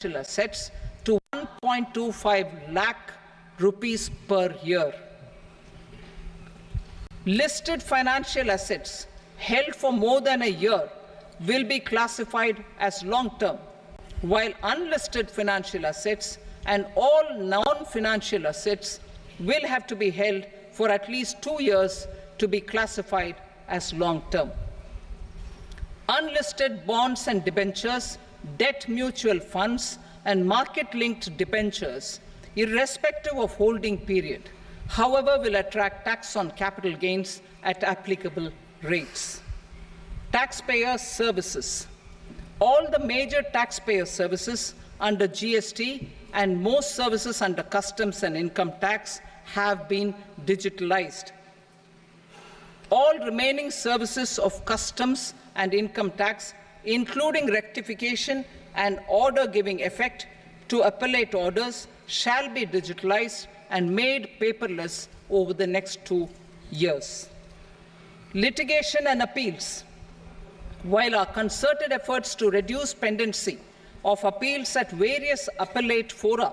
assets to 1.25 lakh rupees per year. Listed financial assets held for more than a year will be classified as long-term, while unlisted financial assets and all non-financial assets will have to be held for at least 2 years to be classified as long-term. Unlisted bonds and debentures, debt mutual funds, and market-linked debentures, irrespective of holding period, however, will attract tax on capital gains at applicable rates. Taxpayer services. All the major taxpayer services under GST and most services under customs and income tax have been digitalized. All remaining services of customs and income tax, including rectification and order giving effect to appellate orders, shall be digitalized and made paperless over the next 2 years. Litigation and appeals. While our concerted efforts to reduce pendency of appeals at various appellate fora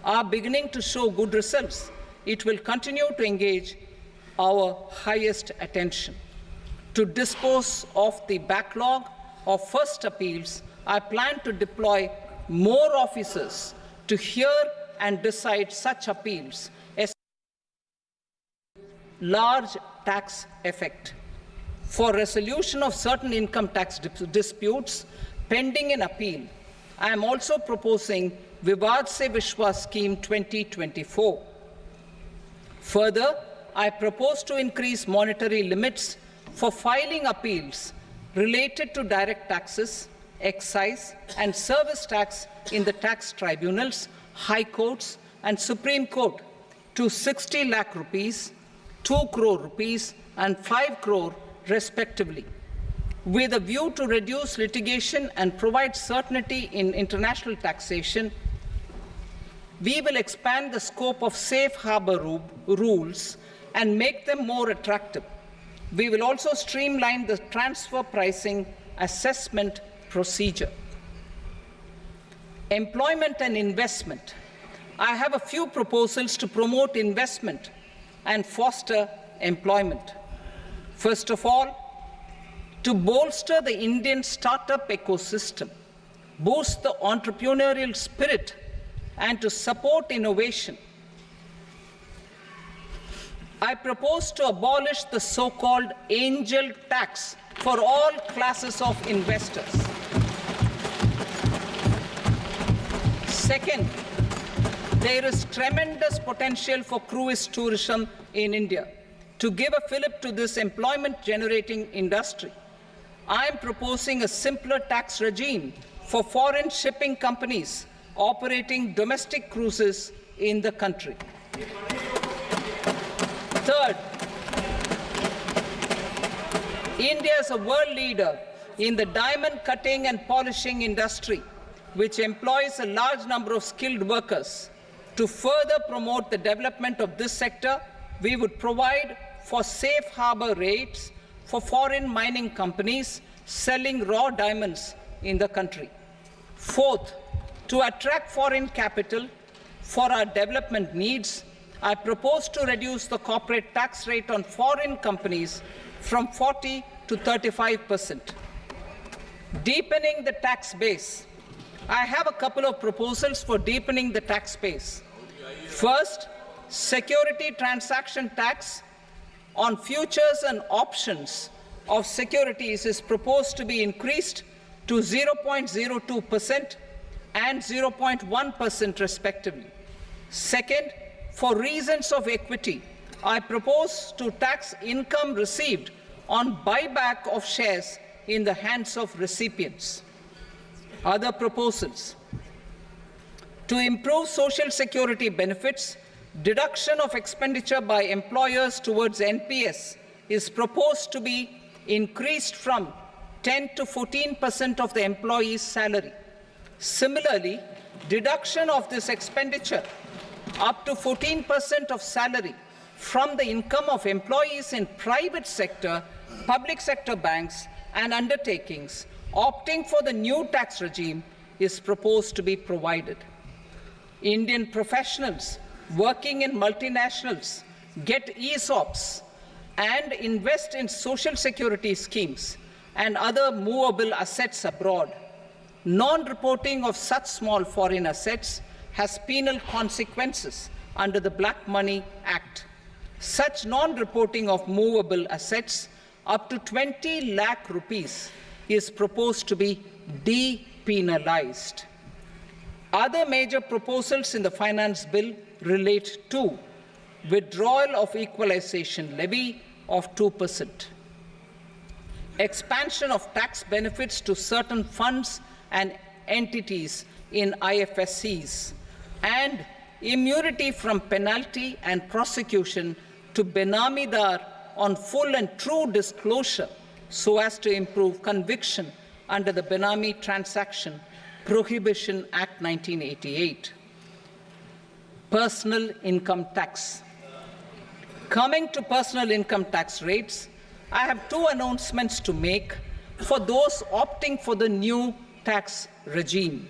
are beginning to show good results, it will continue to engage our highest attention. To dispose of the backlog of first appeals, I plan to deploy more officers to hear and decide such appeals, large tax effect. For resolution of certain income tax disputes pending in appeal, I am also proposing Vivad Se Vishwas Scheme 2024. Further, I propose to increase monetary limits for filing appeals related to direct taxes, excise, and service tax in the tax tribunals, high courts, and Supreme Court to 60 lakh rupees, 2 crore rupees, and 5 crore respectively, with a view to reduce litigation and provide certainty in international taxation. We will expand the scope of safe harbor rules and make them more attractive. We will also streamline the transfer pricing assessment procedure. Employment and investment. I have a few proposals to promote investment and foster employment. First of all, to bolster the Indian startup ecosystem, boost the entrepreneurial spirit, and to support innovation, I propose to abolish the so-called angel tax for all classes of investors. Second, there is tremendous potential for cruise tourism in India. To give a fillip to this employment-generating industry, I am proposing a simpler tax regime for foreign shipping companies operating domestic cruises in the country. Third, India is a world leader in the diamond cutting and polishing industry, which employs a large number of skilled workers. To further promote the development of this sector, we would provide for safe harbor rates for foreign mining companies selling raw diamonds in the country. Fourth, to attract foreign capital for our development needs, I propose to reduce the corporate tax rate on foreign companies from 40 to 35%. Deepening the tax base. I have a couple of proposals for deepening the tax base. First, security transaction tax on futures and options of securities is proposed to be increased to 0.02% and 0.1% respectively. Second, for reasons of equity, I propose to tax income received on buyback of shares in the hands of recipients. Other proposals. To improve social security benefits, deduction of expenditure by employers towards NPS is proposed to be increased from 10 to 14% of the employee's salary. Similarly, deduction of this expenditure up to 14% of salary from the income of employees in private sector, public sector banks, and undertakings opting for the new tax regime is proposed to be provided. Indian professionals working in multinationals get ESOPs and invest in social security schemes and other movable assets abroad. Non-reporting of such small foreign assets has penal consequences under the Black Money Act. Such non-reporting of movable assets up to 20 lakh rupees is proposed to be depenalized. Other major proposals in the finance bill relate to withdrawal of equalization levy of 2%, expansion of tax benefits to certain funds and entities in IFSCs, and immunity from penalty and prosecution to Benamidar on full and true disclosure so as to improve conviction under the Benami Transaction Prohibition Act 1988. Personal income tax. Coming to personal income tax rates, I have two announcements to make for those opting for the new tax regime.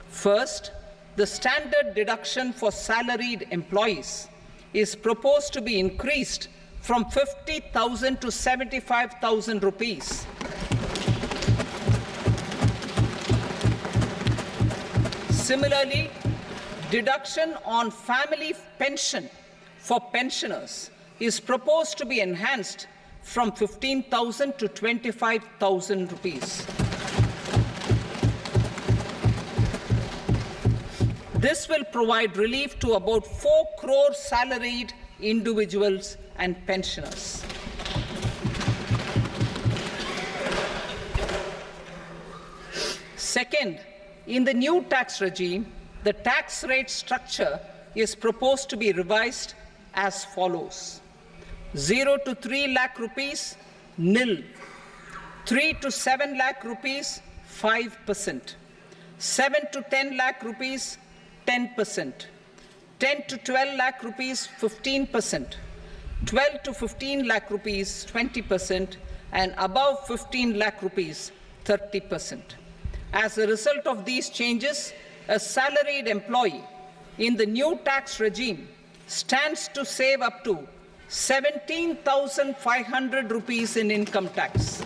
First, the standard deduction for salaried employees is proposed to be increased from 50,000 to 75,000 rupees. Similarly, deduction on family pension for pensioners is proposed to be enhanced from 15,000 to 25,000 rupees. This will provide relief to about 4 crore salaried individuals and pensioners. Second, in the new tax regime, the tax rate structure is proposed to be revised as follows: 0 to 3 lakh rupees, nil; 3 to 7 lakh rupees, 5%; 7 to 10 lakh rupees, 10%; 10 to 12 lakh rupees, 15%; 12 to 15 lakh rupees, 20%; and above 15 lakh rupees, 30%. As a result of these changes, a salaried employee in the new tax regime stands to save up to 17,500 rupees in income tax.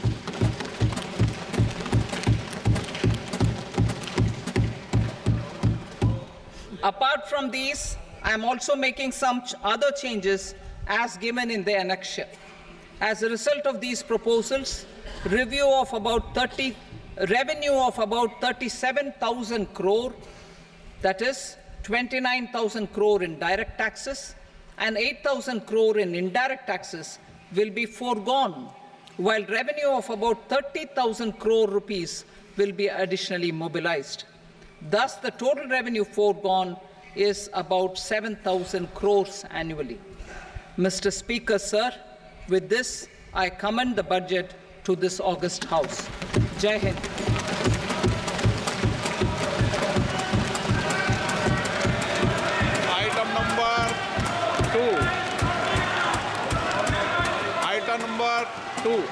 Apart from these, I am also making some other changes as given in the annexure. As a result of these proposals, revenue of about 37,000 crore, that is 29,000 crore in direct taxes and 8,000 crore in indirect taxes, will be foregone, while revenue of about 30,000 crore rupees will be additionally mobilized. Thus, the total revenue foregone is about 7,000 crores annually. Mr. Speaker, sir, with this, I commend the budget to this august House. Jai Hind. Item number 2.